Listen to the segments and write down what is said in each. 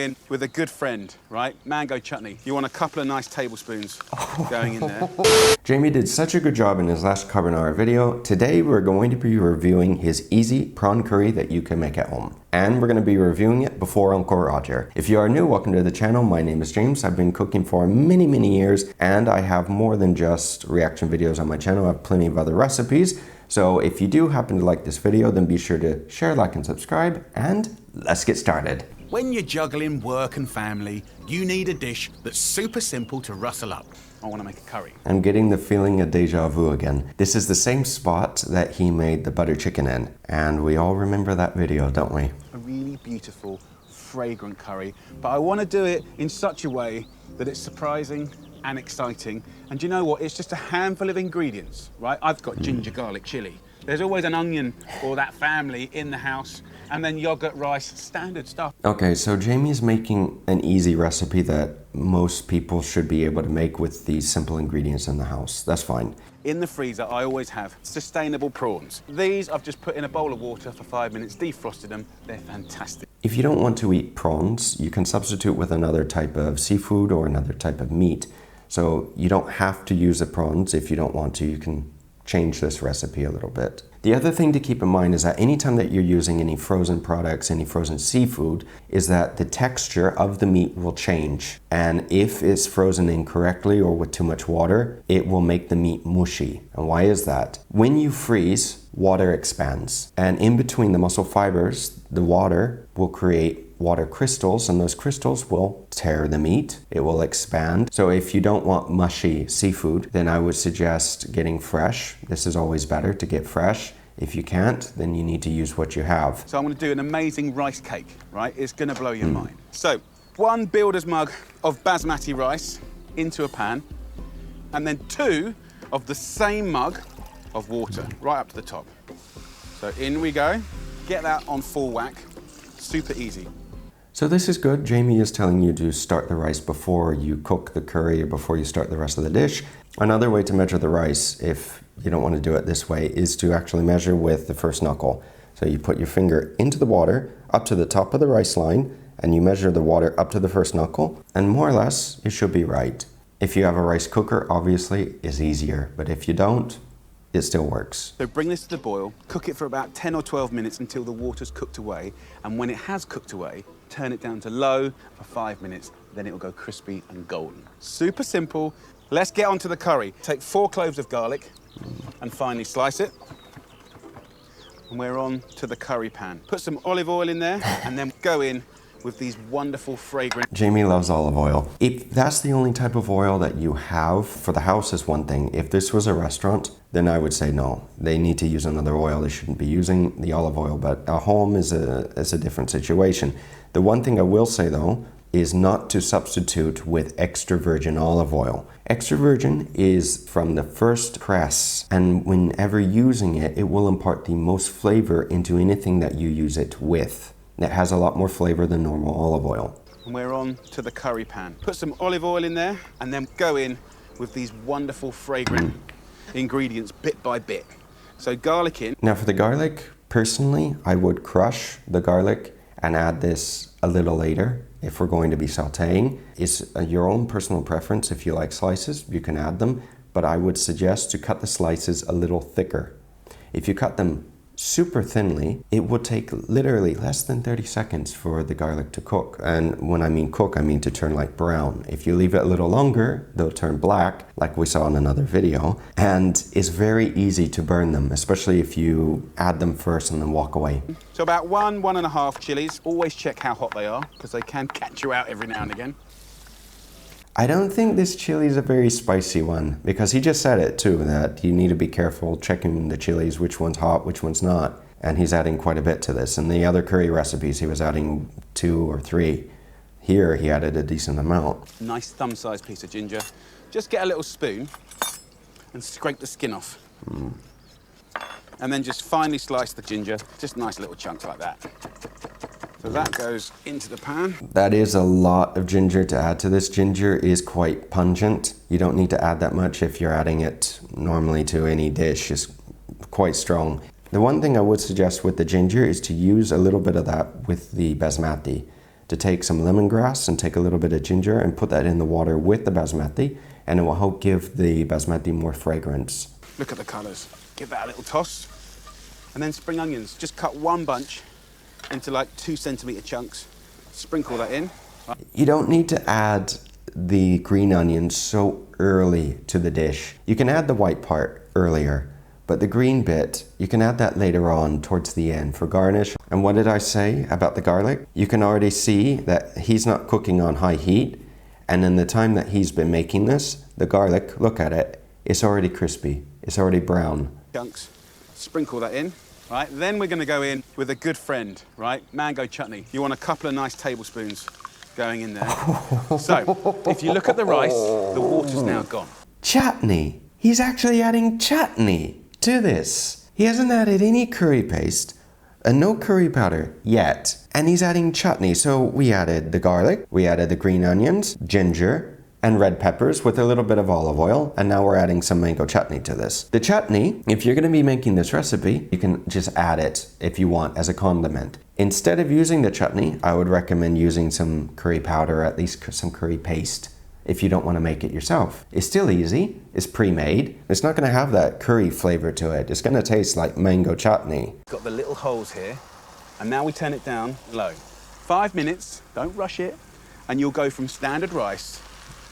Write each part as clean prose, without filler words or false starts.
in with a good friend, right? Mango chutney. You want a couple of nice tablespoons going in there. Jamie did such a good job in his last carbonara video. Today we're going to be reviewing his easy prawn curry that you can make at home. And we're going to be reviewing it before Uncle Roger. If you are new, welcome to the channel. My name is James. I've been cooking for many years, and I have more than just reaction videos on my channel. I have plenty of other recipes. So if you do happen to like this video, then be sure to share, like, and subscribe, and let's get started. When you're juggling work and family, you need a dish that's super simple to rustle up. I want to make a curry. I'm getting the feeling of deja vu again. This is the same spot that he made the butter chicken in, and we all remember that video, don't we? A really beautiful, fragrant curry, but I want to do it in such a way that it's surprising and exciting. And you know what? It's just a handful of ingredients, right? I've got ginger, garlic, chili. There's always an onion or that family in the house, and then yogurt, rice, standard stuff. Okay, so Jamie's making an easy recipe that most people should be able to make with these simple ingredients in the house. That's fine. In the freezer, I always have sustainable prawns. These I've just put in a bowl of water for 5 minutes, defrosted them. They're fantastic. If you don't want to eat prawns, you can substitute with another type of seafood or another type of meat. So you don't have to use the prawns. If you don't want to, you can change this recipe a little bit. The other thing to keep in mind is that anytime that you're using any frozen products, any frozen seafood, is that the texture of the meat will change. And if it's frozen incorrectly or with too much water, it will make the meat mushy. And why is that? When you freeze, water expands. And in between the muscle fibers, the water will create water crystals, and those crystals will tear the meat. It will expand. So if you don't want mushy seafood, then I would suggest getting fresh. This is always better to get fresh. If you can't, then you need to use what you have. So I'm going to do an amazing rice cake, right? It's going to blow your mind. So 1 builder's mug of basmati rice into a pan, and then 2 of the same mug of water right up to the top. So in we go. Get that on full whack. Super easy. So this is good. Jamie is telling you to start the rice before you cook the curry or before you start the rest of the dish. Another way to measure the rice, if you don't want to do it this way, is to actually measure with the first knuckle. So you put your finger into the water up to the top of the rice line, and you measure the water up to the first knuckle, and more or less it should be right. If you have a rice cooker, obviously it's easier, but if you don't, it still works. So bring this to the boil, cook it for about 10 or 12 minutes until the water's cooked away, and when it has cooked away, turn it down to low for 5 minutes, then it will go crispy and golden. Super simple. Let's get on to the curry. Take 4 cloves of garlic and finely slice it. And we're on to the curry pan. Put some olive oil in there and then go in with these wonderful fragrant... Jamie loves olive oil. If that's the only type of oil that you have for the house is one thing. If this was a restaurant, then I would say no. They need to use another oil. They shouldn't be using the olive oil, but a home is a different situation. The one thing I will say though is not to substitute with extra virgin olive oil. Extra virgin is from the first press, and whenever using it, it will impart the most flavor into anything that you use it with. It has a lot more flavor than normal olive oil. And we're on to the curry pan. Put some olive oil in there and then go in with these wonderful fragrant ingredients bit by bit. So garlic in. Now for the garlic, personally, I would crush the garlic and add this a little later if we're going to be sauteing. It's your own personal preference. If you like slices, you can add them, but I would suggest to cut the slices a little thicker. If you cut them super thinly, it would take literally less than 30 seconds for the garlic to cook. And when I mean cook, I mean to turn like brown. If you leave it a little longer, they'll turn black, like we saw in another video. And it's very easy to burn them, especially if you add them first and then walk away. So about 1.5 chilies. Always check how hot they are, because they can catch you out every now and again. I don't think this chili is a very spicy one, because he just said it too, that you need to be careful checking the chilies, which one's hot, which one's not. And he's adding quite a bit to this. In the other curry recipes, he was adding 2 or 3. Here, he added a decent amount. Nice thumb-sized piece of ginger. Just get a little spoon and scrape the skin off. And then just finely slice the ginger, just nice little chunks like that. So that goes into the pan. That is a lot of ginger to add to this. Ginger is quite pungent. You don't need to add that much if you're adding it normally to any dish. It's quite strong. The one thing I would suggest with the ginger is to use a little bit of that with the basmati. to take some lemongrass and take a little bit of ginger and put that in the water with the basmati, and it will help give the basmati more fragrance. Look at the colours. Give that a little toss. And then spring onions. Just cut one bunch into like 2 centimetre chunks. Sprinkle that in. You don't need to add the green onions so early to the dish. You can add the white part earlier, but the green bit, you can add that later on towards the end for garnish. And what did I say about the garlic? You can already see that he's not cooking on high heat. And in the time that he's been making this, the garlic, look at it, it's already crispy. It's already brown. Chunks. Sprinkle that in. Right, then we're going to go in with a good friend, right? Mango chutney. You want a couple of nice tablespoons going in there. So, if you look at the rice, the water's now gone. Chutney. He's actually adding chutney to this. He hasn't added any curry paste and no curry powder yet. And he's adding chutney. So we added the garlic, we added the green onions, ginger, and red peppers with a little bit of olive oil, and now we're adding some mango chutney to this. The chutney, if you're going to be making this recipe, you can just add it if you want as a condiment. Instead of using the chutney, I would recommend using some curry powder, or at least some curry paste, if you don't want to make it yourself. It's still easy, it's pre-made, it's not going to have that curry flavor to it, it's going to taste like mango chutney. Got the little holes here, and now we turn it down low. 5 minutes, don't rush it, and you'll go from standard rice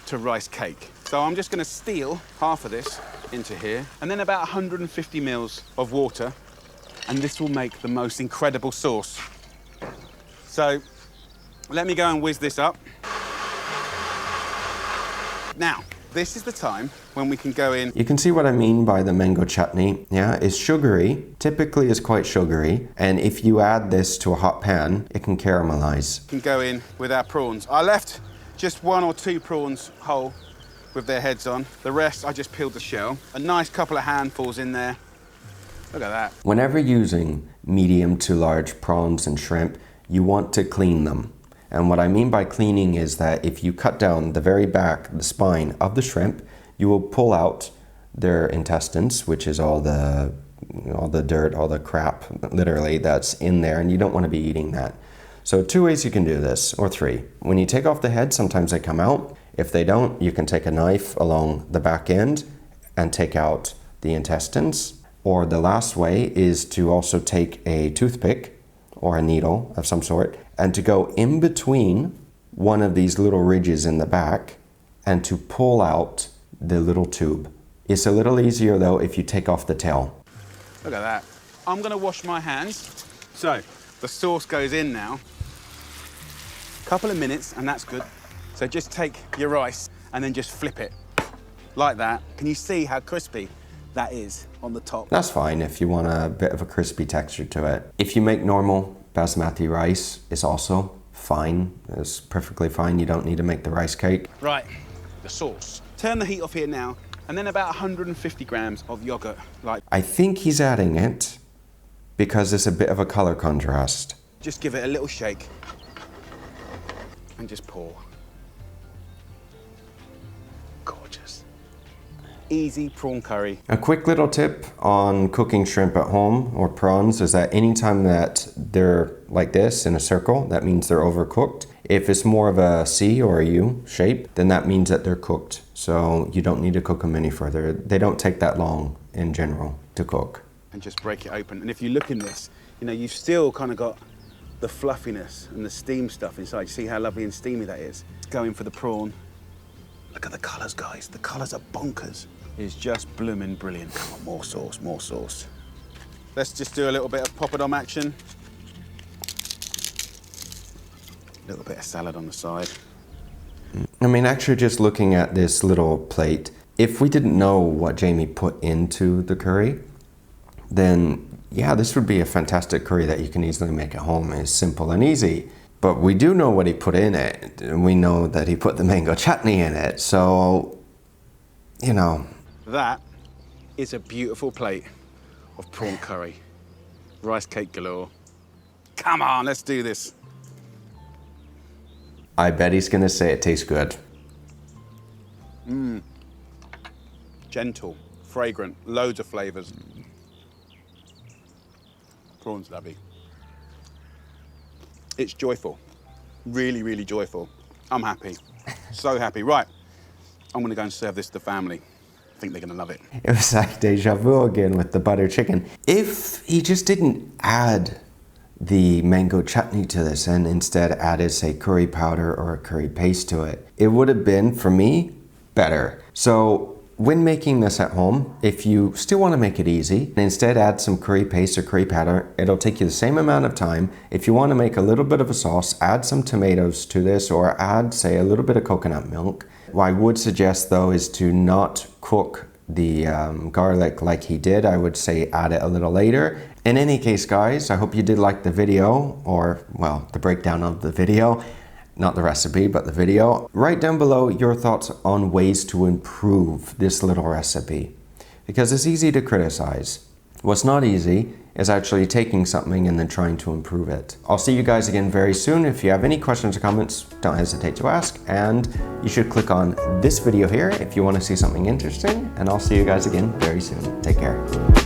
to rice cake. So I'm just going to steal half of this into here, and then about 150 mils of water, and this will make the most incredible sauce. So let me go and whiz this up. Now, this is the time when we can go in. You can see what I mean by the mango chutney. Yeah, it's sugary, typically is quite sugary, and if you add this to a hot pan, it can caramelize. We can go in with our prawns. I left just 1 or 2 prawns whole with their heads on. The rest, I just peeled the shell. A nice couple of handfuls in there. Look at that. Whenever using medium to large prawns and shrimp, you want to clean them. And what I mean by cleaning is that if you cut down the very back, the spine of the shrimp, you will pull out their intestines, which is all the dirt, all the crap, literally, that's in there, and you don't want to be eating that. So 2 ways you can do this, or 3. When you take off the head, sometimes they come out. If they don't, you can take a knife along the back end and take out the intestines. Or the last way is to also take a toothpick or a needle of some sort and to go in between one of these little ridges in the back and to pull out the little tube. It's a little easier though if you take off the tail. Look at that. I'm going to wash my hands. So the sauce goes in now. Couple of minutes, and that's good. So just take your rice and then just flip it like that. Can you see how crispy that is on the top? That's fine if you want a bit of a crispy texture to it. If you make normal basmati rice, it's also fine. It's perfectly fine. You don't need to make the rice cake. Right, the sauce. Turn the heat off here now, and then about 150 grams of yogurt. I think he's adding it because it's a bit of a color contrast. Just give it a little shake and just pour. Gorgeous. Easy prawn curry. A quick little tip on cooking shrimp at home or prawns is that anytime that they're like this in a circle, that means they're overcooked. If it's more of a C or a U shape, then that means that they're cooked. So you don't need to cook them any further. They don't take that long in general to cook. And just break it open. And if you look in this, you know, you've still kind of got the fluffiness and the steam stuff inside. See how lovely and steamy that is? Going for the prawn. Look at the colours, guys. The colours are bonkers. It's just blooming brilliant. Come on, more sauce, more sauce. Let's just do a little bit of poppadom action. A little bit of salad on the side. I mean, actually just looking at this little plate, if we didn't know what Jamie put into the curry, then yeah, this would be a fantastic curry that you can easily make at home. It's simple and easy. But we do know what he put in it. And we know that he put the mango chutney in it. So, you know. That is a beautiful plate of prawn curry. Rice cake galore. Come on, let's do this. I bet he's gonna say it tastes good. Gentle, fragrant, loads of flavours. Prawns lovely. It's joyful. Really, really joyful. I'm happy. So happy. Right, I'm gonna go and serve this to the family. I think they're gonna love it. It was like deja vu again with the butter chicken. If he just didn't add the mango chutney to this and instead added, say, curry powder or a curry paste to it, it would have been, for me, better. So when making this at home, if you still want to make it easy, instead add some curry paste or curry powder. It'll take you the same amount of time. If you want to make a little bit of a sauce, add some tomatoes to this or add, say, a little bit of coconut milk. What I would suggest though is to not cook the garlic like he did. I would say add it a little later. In any case, guys, I hope you did like the video, or well, the breakdown of the video. Not the recipe, but the video. Write down below your thoughts on ways to improve this little recipe, because it's easy to criticize. What's not easy is actually taking something and then trying to improve it. I'll see you guys again very soon. If you have any questions or comments, don't hesitate to ask, and you should click on this video here if you want to see something interesting, and I'll see you guys again very soon. Take care.